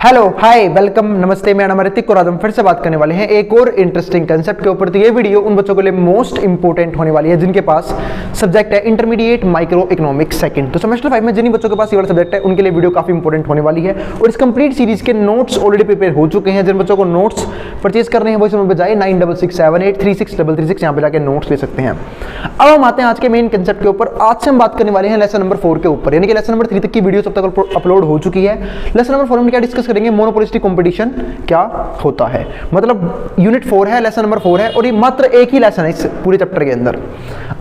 Hello hi welcome नमस्ते, मेरा नाम ऋतिक और आज हम फिर से बात करने वाले हैं एक और इंटरेस्टिंग कंसेप्ट के ऊपर। तो ये वीडियो उन बच्चों के लिए मोस्ट इंपोर्टेंट होने वाली है जिनके पास सब्जेक्ट है इंटरमीडिएट माइक्रो इकोनॉमिक्स सेकंड। तो सेमेस्टर 5 में जिन बच्चों के पास ये वाला सब्जेक्ट है उनके लिए वीडियो काफी इंपॉर्टेंट होने वाली है और इस कंप्लीट सीरीज के नोट्स ऑलरेडी प्रिपेयर हो चुके हैं। जिन बच्चों को नोट्स परचेज करने हैं वो इस नंबर पर जाए 9667836336 यहाँ पे जाकर नोट्स ले सकते हैं। अब हम आते हैं आज के मेन कंसेप्ट के ऊपर। आज से हम बात करने वाले हैं लेसन नंबर 4 के ऊपर, यानी कि लेसन नंबर 3 तक की वीडियो अब तक अपलोड हो चुकी है। लेसन नंबर 4 में क्या डिस्कस करेंगे, मोनोपोलिस्टिक कंपटीशन क्या होता है। मतलब यूनिट 4 है, लेसन नंबर 4 है और ये मात्र एक ही लेसन है इस पूरे चैप्टर के अंदर।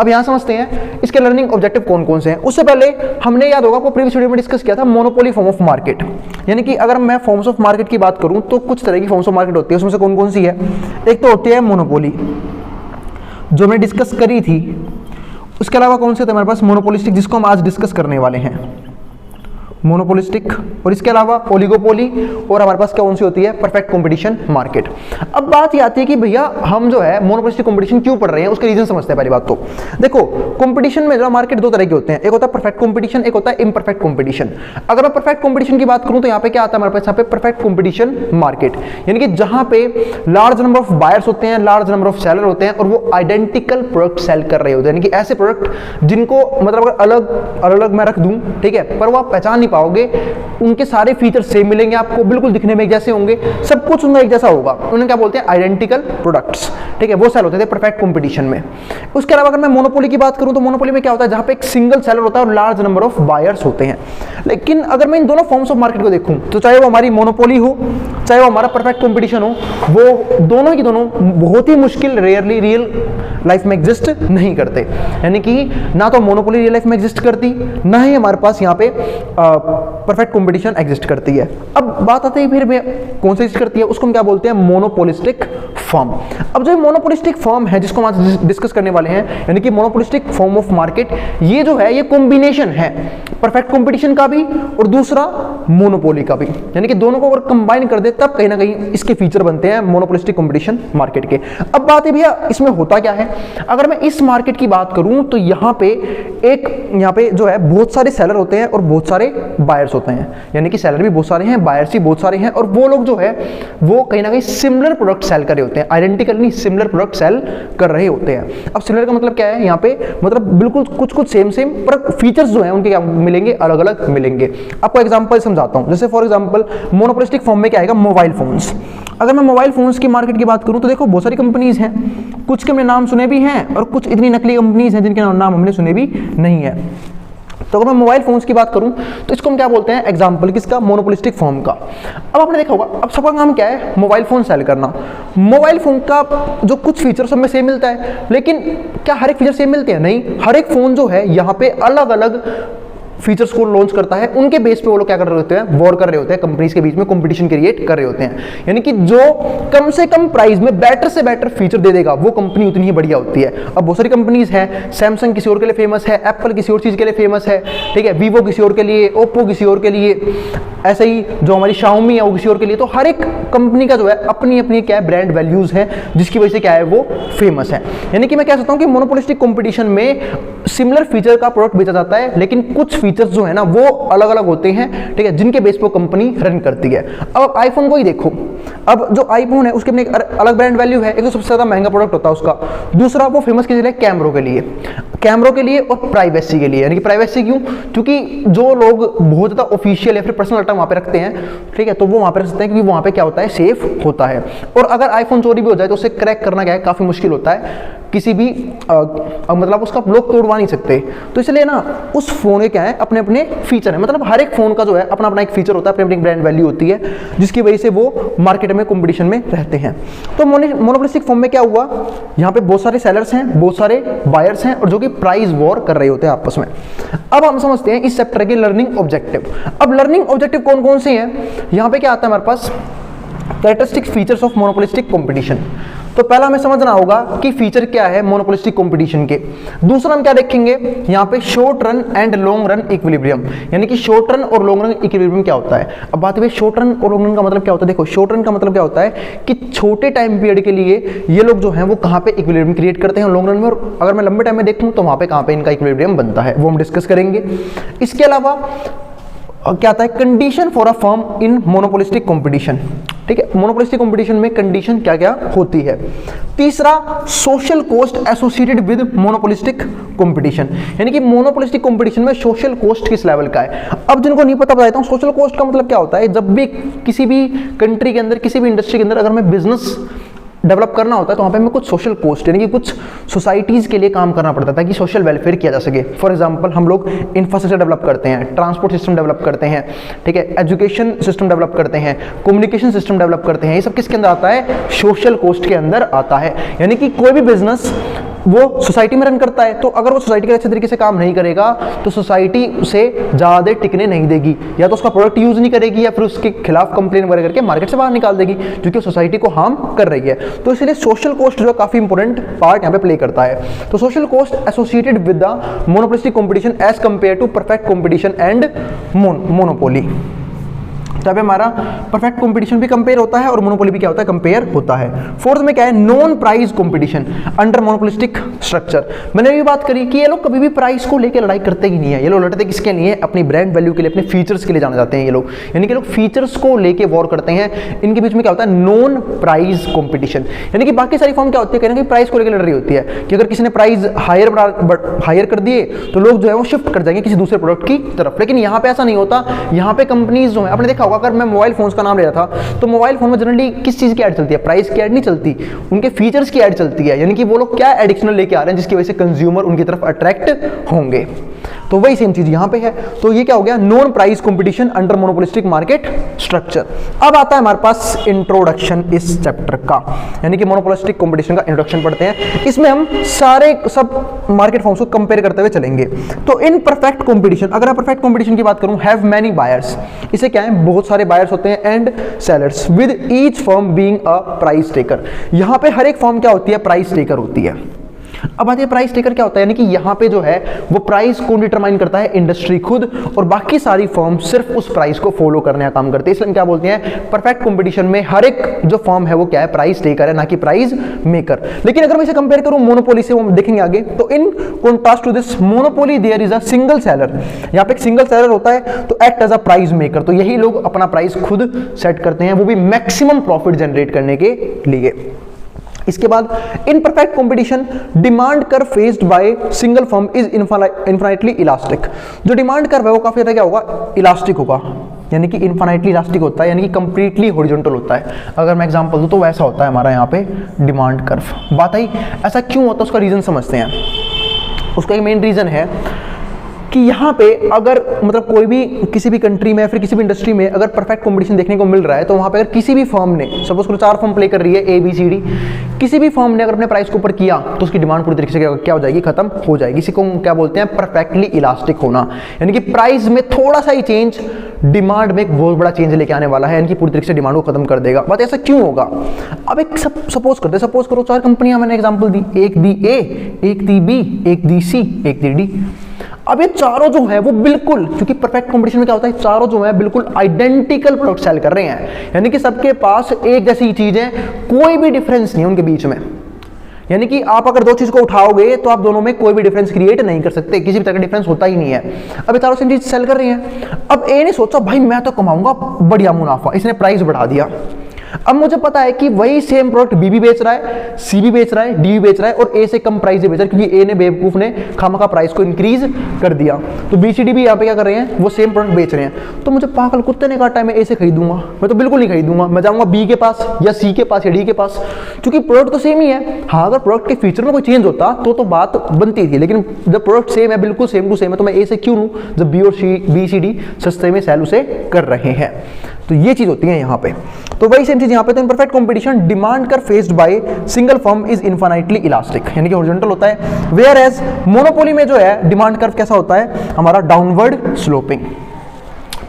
अब यहां समझते हैं इसके लर्निंग ऑब्जेक्टिव कौन कौन से हैं। उससे पहले हमने याद होगा आपको प्रीवियस वीडियो में डिस्कस किया था मोनोपोली फॉर्म ऑफ मार्केट, यानी कि अगर मैं फॉर्म्स ऑफ मार्केट की बात करूं तो कुछ तरह की फॉर्म्स ऑफ मार्केट होती है। उसमें से कौन कौन सी है, एक तो होती है मोनोपोली जो हमने डिस्कस करी थी। उसके अलावा कौन से थे हमारे पास, मोनोपोलिस्टिक जिसको हम आज डिस्कस करने वाले हैं, मोनोपोलिस्टिक। और इसके अलावा ओलिगोपोली और हमारे पास कौन सी होती है, परफेक्ट कंपटीशन मार्केट। अब बात ये आती है कि भैया हम जो है मोनोपोलिस्टिक कंपटीशन क्यों पढ़ रहे हैं, उसके रीजन समझते हैं। पहली बात तो देखो, कंपटीशन में जो मार्केट दो तरह के होते हैं, एक होता है परफेक्ट कंपटीशन, एक होता है इम्परफेक्ट कंपटीशन। अगर मैं परफेक्ट कंपटीशन की बात करूं तो यहाँ पे क्या आता है हमारे पास, यहाँ पे परफेक्ट कंपटीशन मार्केट, यानी कि जहां पे लार्ज नंबर ऑफ बायर्स होते हैं, लार्ज नंबर ऑफ सेलर होते हैं और वो आइडेंटिकल प्रोडक्ट सेल कर रहे होते हैं, यानी कि ऐसे प्रोडक्ट जिनको मतलब अगर अलग अलग मैं रख दूं, ठीक है, पर वो आप पहचान नहीं पाओगे, उनके सारे फीचर सेम मिलेंगे आपको, बिल्कुल दिखने में एक जैसे होंगे, सब कुछ उनका एक जैसा होगा। उन्हें क्या बोलते हैं, आइडेंटिकल प्रोडक्ट्स, ठीक है, वो सेल होते थे परफेक्ट कंपटीशन में। उसके अलावा अगर मैं मोनोपोली की बात करूं तो मोनोपोली में क्या होता है, जहां पे एक सिंगल सेलर होता है और लार्ज नंबर ऑफ बायर्स होते हैं। लेकिन अगर मैं इन दोनों फॉर्म्स ऑफ मार्केट को देखूं तो चाहे वो हमारी मोनोपोली हो चाहे वो हमारा परफेक्ट कंपटीशन हो, वो दोनों की दोनों बहुत ही मुश्किल, रेयरली रियल लाइफ में एग्जिस्ट नहीं करते। यानी कि ना तो मोनोपोली रियल लाइफ में एग्जिस्ट करती, ना ही हमारे पास यहाँ पे परफेक्ट कंपटीशन एग्जिस्ट करती है। अब बात आती है फिर कौन सी एग्जिस्ट करती है, उसको हम क्या बोलते हैं, मोनोपोलिस्टिक फॉर्म। अब जो मोनोपोलिस्टिक फॉर्म है जिसको हम आज डिस्कस करने वाले हैं, यानी कि मोनोपोलिस्टिक फॉर्म ऑफ मार्केट, ये जो है ये कॉम्बिनेशन है परफेक्ट कंपटीशन का भी और दूसरा मोनोपोली का भी, यानी कि दोनों को अगर कंबाइन कर दे तब कहीं ना कहीं इसके फीचर बनते हैं मोनोपोलिस्टिक कंपटीशन मार्केट के। अब बात है भैया इसमें होता क्या है, अगर मैं इस मार्केट की बात करूं तो यहाँ पे जो है बहुत सारे सेलर होते हैं और बहुत सारे बायर्स होते हैं, यानी कि सेलर भी बहुत सारे हैं, बायर्स भी बहुत सारे हैं और वो लोग जो है वो कहीं ना कहीं सिमिलर प्रोडक्ट सेल कर रहे होते हैं, आइडेंटिकल नहीं सिमिलर प्रोडक्ट सेल कर रहे होते हैं। अब सिमिलर का मतलब क्या है, यहाँ पे मतलब बिल्कुल कुछ सेम पर फीचर्स जो हैं उनके क्या मिलेंगे, अलग अलग मिलेंगे। आपको एग्जांपल समझाता हूं, जैसे फॉर एग्जांपल मोनोपोलिस्टिक फॉर्म में क्या आएगा, मोबाइल फोन्स। अगर मैं मोबाइल फोन्स की मार्केट की बात करूं तो देखो बहुत सारी कंपनीज हैं, कुछ के हमने नाम सुने भी हैं और कुछ इतनी नकली कंपनीज हैं जिनके नाम हमने सुने भी नहीं है। तो अगर मैं मोबाइल फोन्स की बात करूं तो इसको हम क्या बोलते हैं, एग्जांपल किसका, मोनोपोलिस्टिक फॉर्म का। अब आपने देखा होगा, अब सबका काम क्या है, मोबाइल फोन सेल करना। मोबाइल फोन का जो कुछ फीचर सब में सेम मिलता है, लेकिन क्या हर एक फीचर सेम मिलते हैं, नहीं। हर एक फोन जो है यहाँ पे अलग अलग फीचर्स को लॉन्च करता है, उनके बेस पे वो लोग क्या कर रहे होते हैं, वॉर कर रहे होते हैं, कंपनीज के बीच में कंपटीशन क्रिएट कर रहे होते हैं। यानी कि जो कम से कम प्राइस में बेटर से बेटर फीचर दे देगा वो कंपनी उतनी ही बढ़िया होती है। अब बहुत सारी कंपनीज हैं, सैमसंग किसी और के लिए फेमस है, एप्पल किसी और चीज के लिए फेमस है, ठीक है, वीवो किसी और के लिए, ओप्पो किसी और के लिए, ऐसे ही जो हमारी शाओमी है वो किसी और के लिए। तो हर एक कंपनी का जो है अपनी अपनी क्या है, ब्रांड वैल्यूज है जिसकी वजह से क्या है वो फेमस है। यानी कि मैं कह सकता हूं कि मोनोपोलिस्टिक कंपटीशन में सिमिलर फीचर का प्रोडक्ट बेचा जाता है, लेकिन कुछ फीचर्स जो है ना वो अलग अलग होते हैं, ठीक है, जिनके बेस पर कंपनी रन करती है। अब आईफोन को ही देखो, अब जो आईफोन है उसके अपने अलग ब्रांड वैल्यू है, एक तो सबसे ज्यादा महंगा प्रोडक्ट होता है उसका, दूसरा वो फेमस किस लिए, कैमरों के लिए और प्राइवेसी के लिए। यानी कि प्राइवेसी क्यों, क्योंकि जो लोग बहुत ज्यादा ऑफिशियल या फिर पर्सनल डाटा वहां पे रखते हैं, ठीक है, तो वो वहां पे रख सकते हैं क्योंकि वहां पे क्या होता है, सेफ होता है। और अगर आईफोन चोरी भी हो जाए तो उसे क्रैक करना क्या है, काफी मुश्किल होता है, किसी भी मतलब उसका लोग तोड़वा नहीं सकते। तो इसलिए ना उस फोन के क्या है, अपने अपने फीचर है, मतलब हर एक फोन का जो है अपना अपना एक फीचर होता है, अपनी अपनी ब्रांड वैल्यू होती है, जिसकी वजह से वो मार्केट में कंपटीशन में रहते हैं। तो मोनोपोलिस्टिक फॉर्म में क्या हुआ, यहाँ पे बहुत सारे सेलर्स हैं, बहुत सारे बायर्स हैं और जो कि प्राइस वॉर कर रहे होते हैं आपस में। अब हम समझते हैं इस चैप्टर के लर्निंग ऑब्जेक्टिव। अब लर्निंग ऑब्जेक्टिव कौन कौन से हैं, यहाँ पे क्या आता है हमारे पास, characteristic features of monopolistic competition. तो पहला हमें समझना होगा कि फीचर क्या है मोनोपोलिस्टिक कंपटीशन के। दूसरा हम क्या देखेंगे, यहाँ पे short run and long run equilibrium, यानी कि शॉर्ट रन और लॉन्ग रन इक्विलिब्रियम क्या होता है। अब बात है शॉर्ट रन और लॉन्ग रन का मतलब क्या होता है। देखो शॉर्ट रन का मतलब क्या होता है कि छोटे टाइम पीरियड के लिए ये लोग जो है वो कहाँ पे इक्विलिब्रियम क्रिएट करते हैं लॉन्ग रन में, और अगर मैं लंबे टाइम में देखूँ तो वहाँ पे कहाँ पे इनका इक्विलिब्रियम बनता है, वो हम डिस्कस करेंगे। इसके अलावा और क्या आता है, condition for a firm in monopolistic competition. ठीक है, मोनोपोलिस्टिक कंपटीशन में कंडीशन क्या क्या होती है। तीसरा, social cost associated with monopolistic competition, यानी कि मोनोपोलिस्टिक कंपटीशन में सोशल कॉस्ट किस लेवल का है। अब जिनको नहीं पता बताता हूं, सोशल कॉस्ट का मतलब क्या होता है। जब भी किसी भी कंट्री के अंदर, किसी भी इंडस्ट्री के अंदर अगर मैं बिजनेस डेवलप करना होता है तो वहाँ पे हमें कुछ सोशल कॉस्ट यानी कि कुछ सोसाइटीज़ के लिए काम करना पड़ता है ताकि सोशल वेलफेयर किया जा सके। फॉर एग्जांपल, हम लोग इंफ्रास्ट्रक्चर डेवलप करते हैं, ट्रांसपोर्ट सिस्टम डेवलप करते हैं, ठीक है, एजुकेशन सिस्टम डेवलप करते हैं, कम्युनिकेशन सिस्टम डेवलप करते हैं। ये सब किसके अंदर आता है, सोशल कॉस्ट के अंदर आता है। यानी कि कोई भी बिजनेस वो सोसाइटी में रन करता है, तो अगर वो सोसाइटी के अच्छे तरीके से काम नहीं करेगा तो सोसाइटी उसे ज़्यादा टिकने नहीं देगी, या तो उसका प्रोडक्ट यूज़ नहीं करेगी या फिर उसके खिलाफ कंप्लेन वगैरह करके मार्केट से बाहर निकाल देगी, जो कि सोसाइटी को हार्म कर रही है। तो इसलिए सोशल कॉस्ट जो है काफ़ी इंपॉर्टेंट पार्ट यहाँ पे प्ले करता है। तो social cost associated with the monopolistic competition as compare to perfect competition and monopoly. तब हमारा परफेक्ट कंपटीशन भी कंपेयर होता है और मोनोपोली भी क्या होता है, कंपेयर होता है। फोर्थ में क्या है, non price competition under monopolistic structure. मैंने ये बात करी कि ये लोग कभी भी प्राइस को लेकर लड़ाई करते ही नहीं है। ये लोग लड़ते किसके लिए, अपनी ब्रांड वैल्यू के लिए, अपने फीचर्स के लिए जाने जाते हैं ये लोग, यानी कि लोग फीचर्स को लेके वॉर करते हैं। इनके बीच में क्या होता है, नॉन प्राइस कंपटीशन, यानी कि बाकी सारी फॉर्म क्या होती है, कहना कि प्राइस को लेकर लड़ रही होती है कि अगर किसी ने प्राइस हायर कर दिए तो लोग जो है वो शिफ्ट कर जाएंगे किसी दूसरे प्रोडक्ट की तरफ। लेकिन यहाँ पे ऐसा नहीं होता। यहाँ पे कंपनीज जो है, आपने देखा अगर मैं मोबाइल फोन्स का नाम ले रहा था तो मोबाइल फोन में जनरली किस चीज की ऐड चलती है, प्राइस की ऐड नहीं चलती, उनके फीचर्स की ऐड चलती है। यानी कि वो लोग क्या एडिशनल लेके आ रहे हैं जिसकी वजह से कंज्यूमर उनकी तरफ अट्रैक्ट होंगे। तो वही सेम चीज यहां पे है। तो ये क्या हो गया, non price competition under monopolistic market structure. अब आता है हमारे पास इंट्रोडक्शन इस चैप्टर का, यानी कि मोनोपोलिस्टिक कंपटीशन का इंट्रोडक्शन पढ़ते हैं। इसमें हम सारे सब मार्केट फॉर्म्स को कंपेयर करते हुए चलेंगे। तो इन परफेक्ट कंपटीशन, अगर मैं परफेक्ट कंपटीशन की बात करूं, हैव मैनी बायर्स, इसे क्या है, बहुत सारे बायर्स होते हैं, and sellers with each firm being a price taker. यहां पे हर एक फर्म क्या होती है, प्राइस टेकर होती है। अब आते हैं प्राइस टेकर क्या होता है, यानी कि यहाँ पे जो है वो प्राइस को डिटरमाइन करता है इंडस्ट्री खुद, और बाकी सारी फर्म सिर्फ उस प्राइस को फॉलो करने का काम करते हैं। इसलिए हम क्या बोलते हैं, परफेक्ट कंपटीशन में हर एक जो फर्म है वो क्या है, प्राइस टेकर है, ना कि प्राइस मेकर। लेकिन अगर मैं इसे कंपेयर करूं मोनोपोली से, वो देखेंगे आगे, तो in contrast to this monopoly there is a single seller. यहाँ पे एक सिंगल सेलर होता है तो act as a price maker. तो यही लोग अपना प्राइस खुद सेट करते हैं, वो भी मैक्सिमम प्रॉफिट जनरेट करने के लिए। इसके बाद इन perfect competition demand curve faced by single firm is infinitely elastic. जो डिमांड कर्व है वो काफी ज्यादा क्या होगा, इलास्टिक होगा, यानी कि इनफाइनाइटली इलास्टिक होता है, यानी कि कंप्लीटली हॉरिजॉन्टल होता है। अगर मैं एग्जांपल दूं तो वैसा होता है हमारा यहाँ पे डिमांड कर्व। बात आई, ऐसा क्यों होता है उसका रीजन समझते हैं। उसका एक मेन रीजन है कि यहाँ पे अगर मतलब कोई भी किसी भी कंट्री में फिर किसी भी इंडस्ट्री में अगर परफेक्ट कंपटीशन देखने को मिल रहा है, तो वहाँ पे अगर किसी भी फर्म ने, सपोज करो 4 फर्म प्ले कर रही है A B C D, किसी भी फर्म ने अगर अपने प्राइस को ऊपर किया तो उसकी डिमांड पूरी तरीके से क्या हो जाएगी, खत्म हो जाएगी। इसी को क्या बोलते हैं, परफेक्टली इलास्टिक होना, यानी कि प्राइस में थोड़ा सा ही चेंज डिमांड में एक बहुत बड़ा चेंज लेके आने वाला है, यानी कि पूरी तरीके से डिमांड को खत्म कर देगा। बात ऐसा क्यों होगा, अब एक सपोज करो 4 कंपनियां, मैंने एग्जांपल दी, एक दी A, एक दी B, एक दी C, एक दी D। अब ये चारों जो है वो बिल्कुल, क्योंकि परफेक्ट कंपटीशन में क्या होता है, चारों जो है बिल्कुल आइडेंटिकल प्रोडक्ट सेल कर रहे हैं, यानी कि सबके पास एक जैसी चीज है, कोई भी डिफरेंस नहीं है उनके बीच में। यानी कि आप अगर 2 चीज को उठाओगे तो आप दोनों में कोई भी डिफरेंस क्रिएट नहीं कर सकते, किसी भी तरह का डिफरेंस होता ही नहीं है। अब ये चारों सेम चीज सेल कर रही हैं। अब ए ने सोचा भाई मैं तो कमाऊंगा बढ़िया मुनाफा, इसने प्राइस बढ़ा दिया। अब मुझे पता है कि वही सेम प्रोडक्ट बी भी बेच रहा है, सी भी बेच रहा है, डी भी बेच रहा है, और ए से कम प्राइस से बेच रहा है, क्योंकि ए ने बेवकूफ ने खामखा प्राइस को इंक्रीज कर दिया। तो बी सी डी भी यहाँ पे क्या कर रहे हैं, वो सेम प्रोडक्ट बेच रहे हैं। तो मुझे पागल कुत्ते ने काटा है, मैं ए से खरीदूंगा? मैं तो बिल्कुल नहीं खरीदूंगा, मैं जाऊंगा बी के पास या सी के पास या डी के पास, क्योंकि प्रोडक्ट तो सेम ही है। हाँ, अगर प्रोडक्ट के फीचर में कोई चेंज होता तो बात बनती थी, लेकिन जब प्रोडक्ट सेम है, बिल्कुल सेम टू सेम है, तो मैं ए से क्यों लूँ जब बी और बी सी डी सस्ते में सेल उसे कर रहे हैं। तो ये चीज होती है यहाँ पे। तो वही सेम चीज यहाँ पे, तो इम्परफेक्ट कंपटीशन डिमांड कर faced by single firm is infinitely elastic, यानी कि हॉरिजॉन्टल होता है। वेयर एज मोनोपोली में जो है डिमांड कर्व कैसा होता है, हमारा डाउनवर्ड स्लोपिंग।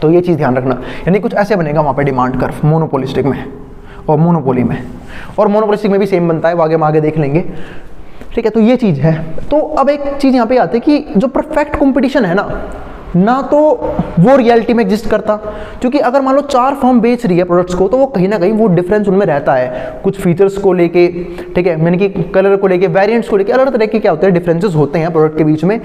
तो ये चीज ध्यान रखना, यानी कुछ ऐसे बनेगा वहां पे डिमांड कर्व मोनोपोलिस्टिक में और मोनोपोली में, और मोनोपोलिस्टिक में भी सेम बनता है, वो आगे देख लेंगे। ठीक है, तो ये चीज है। तो अब एक चीज यहाँ पे आती है कि जो परफेक्ट कंपटीशन है ना तो वो रियलिटी में एग्जिस्ट करता, क्योंकि अगर मान लो 4 फर्म बेच रही है प्रोडक्ट्स को, तो वो कहीं ना कहीं वो डिफरेंस उनमें रहता है, कुछ फीचर्स को लेके, ठीक है, यानी कि कलर को लेके, वेरिएंट्स को लेके, अलग तरह के क्या होते हैं डिफरेंसेस होते हैं प्रोडक्ट के बीच में।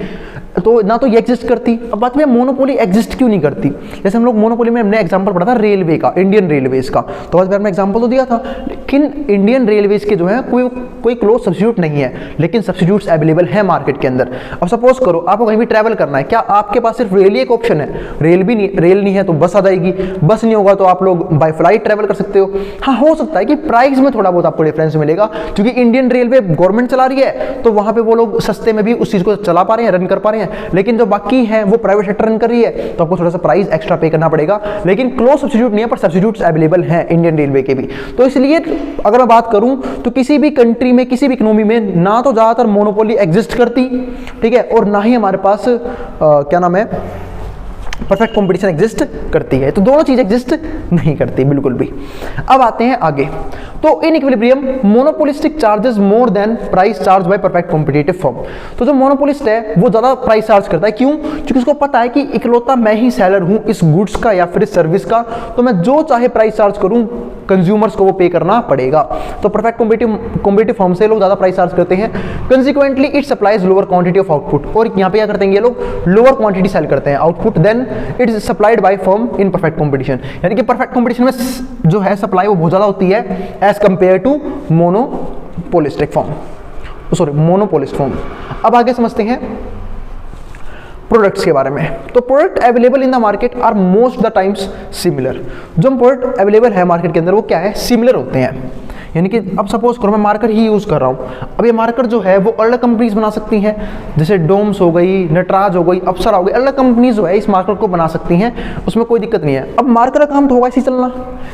तो ना तो ये एग्जिस्ट करती। अब बात में मोनोपोली एग्जिस्ट क्यों नहीं करती, जैसे हम लोग मोनोपोली में हमने एग्जांपल पढ़ा था रेलवे का, इंडियन रेलवेज का, तो आज मैंने एग्जांपल तो दिया था, लेकिन इंडियन रेलवेज के जो है कोई क्लोज सब्स्टिट्यूट नहीं है, लेकिन सब्स्टिट्यूट्स अवेलेबल है मार्केट के अंदर। अब सपोज करो आपको कहीं भी ट्रैवल करना है, क्या आपके पास सिर्फ रेल ही एक ऑप्शन है? रेल नहीं है तो बस आ जाएगी, बस नहीं होगा तो आप लोग बाय फ्लाइट ट्रैवल कर सकते हो। हाँ, हो सकता है कि प्राइस में थोड़ा बहुत आपको डिफरेंस मिलेगा, क्योंकि इंडियन रेलवे गवर्नमेंट चला रही है तो वहां पे वो लोग सस्ते में भी उस चीज को चला पा रहे हैं, रन कर पा रहे हैं, लेकिन जो बाकी है वो प्राइवेट सेक्टर रन कर रही है, तो आपको थोड़ा सा प्राइस एक्स्ट्रा पे करना पड़ेगा। लेकिन क्लोज सब्स्टिट्यूट नहीं है, पर सब्स्टिट्यूट्स अवेलेबल हैं इंडियन रेलवे के भी। तो इसलिए अगर मैं बात करूं तो किसी भी कंट्री में, किसी भी इकोनॉमी में ना तो ज्यादातर मोनोपोली एग्जिस्ट करती, ठीक है, और ना ही हमारे पास क्या नाम है, परफेक्ट कंपटीशन एग्जिस्ट करती है। तो दोनों चीज एग्जिस्ट नहीं करती बिल्कुल भी। अब आते हैं आगे, तो in equilibrium monopolistic charges more than price charge by perfect competitive firm. तो जो मोनोपोलिस्ट है वो ज्यादा प्राइस चार्ज करता है, क्यों? क्योंकि उसको पता है कि इकलौता मैं ही सेलर हूं इस गुड्स का या फिर इस सर्विस का, तो मैं जो चाहे प्राइस चार्ज करूं कंज्यूमर्स को वो पे करना पड़ेगा। तो परफेक्ट कॉम्पिटिटिव फर्म से लोग ज्यादा प्राइस चार्ज करते हैं, consequently it supplies lower quantity of output. और यहाँ पे क्या करते हैं ये लोग, लोअर क्वांटिटी सेल करते हैं output then it is supplied by firm in perfect competition. यानी कि परफेक्ट कंपटीशन में जो है सप्लाई वो बहुत ज्यादा होती है as compare to monopolistic firm, sorry monopolist firm. अब आगे समझते हैं प्रोडक्ट्स के बारे में। तो product available in the market are most the times similar. जो प्रोडक्ट अवेलेबल है मार्केट के अंदर वो क्या है, सिमिलर होते हैं। यानी कि अब सपोज करो मैं मार्कर ही यूज कर रहा हूँ, अब ये मार्कर जो है वो अलग कंपनीज बना सकती हैं, जैसे डोम्स हो गई, नटराज हो गई, अप्सरा हो गई, अलग कंपनीज जो है इस मार्कर को बना सकती हैं, उसमें कोई दिक्कत नहीं है। अब मार्कर का काम तो होगा इसी चलना,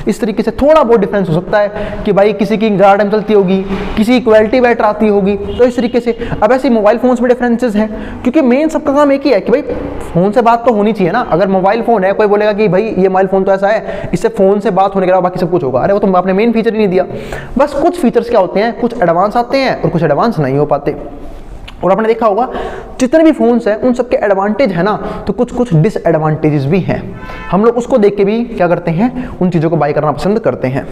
इस तरीके से थोड़ा बहुत डिफरेंस हो सकता है कि भाई किसी की ज़्यादा टाइम चलती होगी, किसी की क्वालिटी बेटर आती होगी, तो इस तरीके से। अब ऐसे मोबाइल फोन्स में डिफरेंसेस हैं, क्योंकि मेन सबका काम एक ही है कि भाई फोन से बात तो होनी चाहिए ना। अगर मोबाइल फोन है, कोई बोलेगा कि भाई ये मोबाइल फोन तो ऐसा है, इससे फोन से बात होने के अलावा बाकी सब कुछ होगा, अरे वो तो आपने मेन फीचर ही नहीं दिया। बस कुछ फीचर्स क्या होते हैं, कुछ एडवांस आते हैं और कुछ एडवांस नहीं हो पाते। और आपने देखा होगा जितने भी फोन्स हैं उन सबके एडवांटेज है ना, तो कुछ कुछ डिसएडवांटेजेस भी हैं। हम लोग उसको देख के भी क्या करते हैं, उन चीज़ों को बाय करना पसंद करते हैं।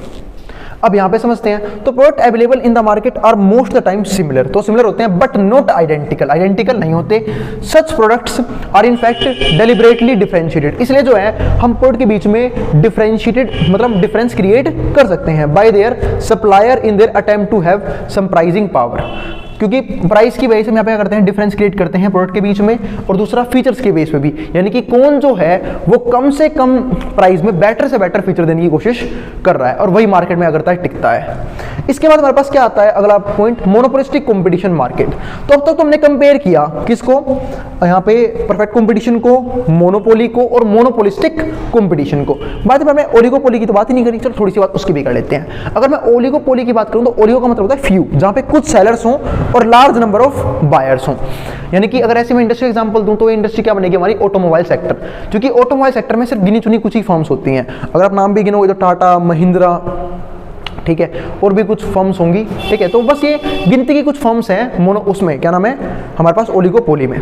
अब यहाँ पे समझते हैं, तो product available in the market are most the time similar. तो सिमिलर होते हैं बट नॉट आइडेंटिकल, आइडेंटिकल नहीं होते। Such products are in fact deliberately differentiated. इसलिए जो है हम प्रोडक्ट के बीच में डिफरेंशिएटेड मतलब डिफरेंस क्रिएट कर सकते हैं by their supplier in their attempt to have some pricing power. क्योंकि प्राइस की वजह से हम यहाँ पे क्या करते हैं, डिफरेंस क्रिएट करते हैं प्रोडक्ट के बीच में, और दूसरा फीचर्स के बेस पे भी, यानी कि कौन जो है वो कम से कम प्राइस में बेटर से बेटर फीचर देने की कोशिश कर रहा है, और वही मार्केट में करता है, टिकता है। इसके बाद हमारे पास क्या आता है अगला पॉइंट, मोनोपोलिस्टिक कंपटीशन मार्केट। तो अब तक तो हमने कंपेयर किया किसको, यहाँ पे परफेक्ट कंपटीशन को, मोनोपोली को और मोनोपोलिस्टिक कंपटीशन को। बाद में हमने ओलिगोपोली की तो बात ही नहीं करी, चलो थोड़ी सी बात उसकी भी कर लेते हैं। अगर मैं ओलिगोपोली की बात करूँ तो ओलिगो का मतलब होता है फ्यू, जहाँ पे कुछ सेलर्स हों और लार्ज नंबर ऑफ बायर्स हों। यानी कि अगर ऐसे मैं इंडस्ट्री एग्जांपल दूं तो इंडस्ट्री क्या बनेगी हमारी, ऑटोमोबाइल सेक्टर। क्योंकि ऑटोमोबाइल सेक्टर में सिर्फ गिनी चुनी कुछ ही फर्म्स होती हैं। अगर आप नाम भी गिनोगे तो टाटा, महिंद्रा, ठीक है, और भी कुछ फर्म्स होंगी, ठीक है। तो बस ये गिनती की कुछ फर्म्स हैं मोनो, उसमें क्या नाम है हमारे पास ओलिगोपोली में।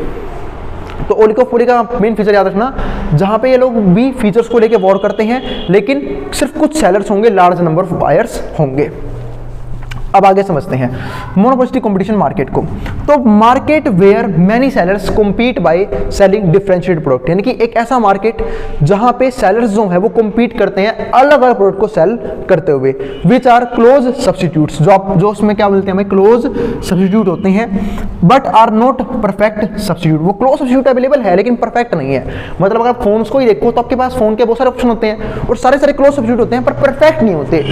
तो ओलिगोपोली का मेन फीचर याद रखना, जहां पे ये लोग भी फीचर्स को लेके वॉर करते हैं, लेकिन सिर्फ कुछ सेलर्स होंगे, लार्ज नंबर ऑफ बायर्स होंगे। अब आगे समझते हैं मोनोपोलिस्टिक कंपटीशन मार्केट को। तो market where many sellers compete by selling differentiated product, यानी कि एक ऐसा मार्केट जहां पे सेलर्स जो है वो कम्पीट करते हैं अलग अलग प्रोडक्ट को सेल करते हुए, विच आर क्लोज सब्स्टिट्यूट्स, जो उसमें क्या बोलते हैं हमें, क्लोज सब्स्टिट्यूट होते हैं, but are not perfect substitute. वो क्लोज सब्स्टिट्यूट अवेलेबल है लेकिन परफेक्ट नहीं है। मतलब अगर आप फोन्स को ही देखो तो आपके पास फोन के बहुत सारे ऑप्शन होते हैं और सारे सारे क्लोज सब्स्टिट्यूट होते हैं, पर परफेक्ट नहीं होते।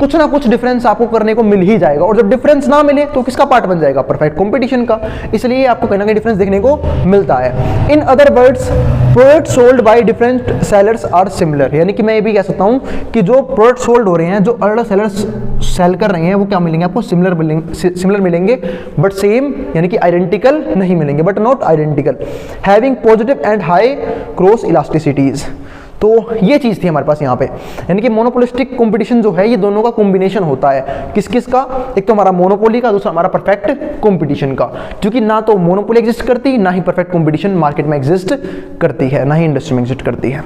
कुछ ना कुछ डिफरेंस आपको करने को मिल ही जाएगा, और जब डिफरेंस ना मिले तो किसका पार्ट बन जाएगा, परफेक्ट कंपटीशन का। इसलिए आपको कहीं ना कहीं डिफरेंस देखने को मिलता है। In other words product sold by different sellers are similar, यानी कि मैं ये भी कह सकता हूं कि जो प्रोडक्ट सोल्ड हो रहे हैं, जो अलग सेलर्स सेल कर रहे हैं, वो क्या मिलेंगे आपको, सिमिलर मिलेंगे बट सेम, यानी कि आइडेंटिकल नहीं मिलेंगे, but not identical, having positive and high cross इलास्टिसिटीज। तो ये चीज़ थी हमारे पास यहाँ पे, यानी कि मोनोपोलिस्टिक कंपटीशन जो है ये दोनों का कॉम्बिनेशन होता है। किस किस का, एक तो हमारा मोनोपोली का, दूसरा हमारा परफेक्ट कंपटीशन का। क्योंकि ना तो मोनोपोली एग्जिस्ट करती, ना ही परफेक्ट कंपटीशन मार्केट में एग्जिस्ट करती है, ना ही इंडस्ट्री में एग्जिस्ट करती है।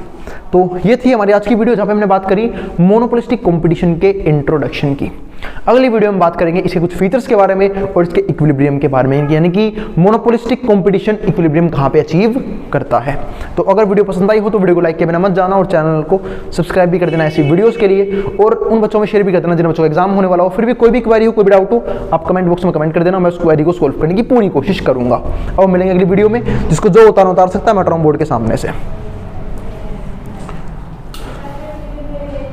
तो ये थी हमारी आज की वीडियो जहाँ पे हमने बात करी मोनोपोलिस्टिक कंपटीशन के इंट्रोडक्शन की। अगली वीडियो में बात करेंगे इसके कुछ फीचर्स के बारे में और इसके इक्विलिब्रियम के बारे में, यानी कि मोनोपोलिस्टिक कंपटीशन इक्विलिब्रियम कहां पे अचीव करता है। तो अगर वीडियो पसंद आई हो तो वीडियो को लाइक किए बिना मत जाना और चैनल को सब्सक्राइब भी कर देना ऐसी वीडियोस के लिए, और उन बच्चों में शेयर भी कर देना जिन बच्चों का एग्जाम होने वाला हो। फिर भी कोई भी क्वेरी हो, कोई भी डाउट हो, आप कमेंट बॉक्स में कमेंट कर देना, मैं उस क्वेरी को सोल्व करने की पूरी कोशिश करूंगा। और मिलेंगे अगली वीडियो में, जिसको जो उतार सकता है मैं बोर्ड के सामने से।